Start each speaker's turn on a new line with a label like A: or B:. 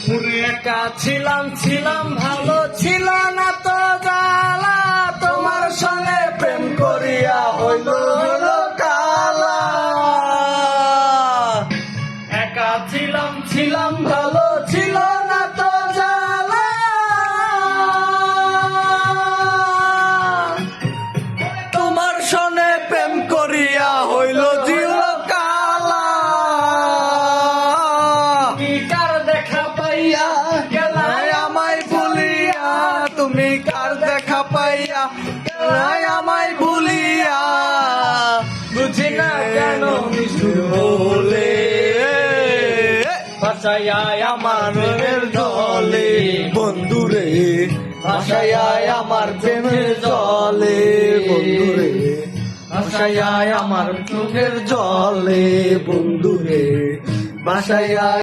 A: একা ছিলাম ভালো ছিল না তো জ্বালা, তোমার সঙ্গে প্রেম করিয়া হইল হলো কালা। একা ছিলাম ভালো ছিল না তো জ্বালা, তোমার সঙ্গে প্রেম করিয়া হইল জিল কালা। কার দেখা পাইয়া গেলাই আমায় ভুলিয়া, তুমি কার দেখা পাইয়া গেলাই আমায় ভুলিয়া, বুঝি না কেন নিষ্ঠুর হলে ভাসাইয়ায় আমার প্রেমের জলে। বন্ধুরে ভাসাইয়ায় আমার প্রেমের জলে, বন্ধুরে ভাসাইয়ায় আমার চোখের জলে, বন্ধুরে ভাসাইয়ায়।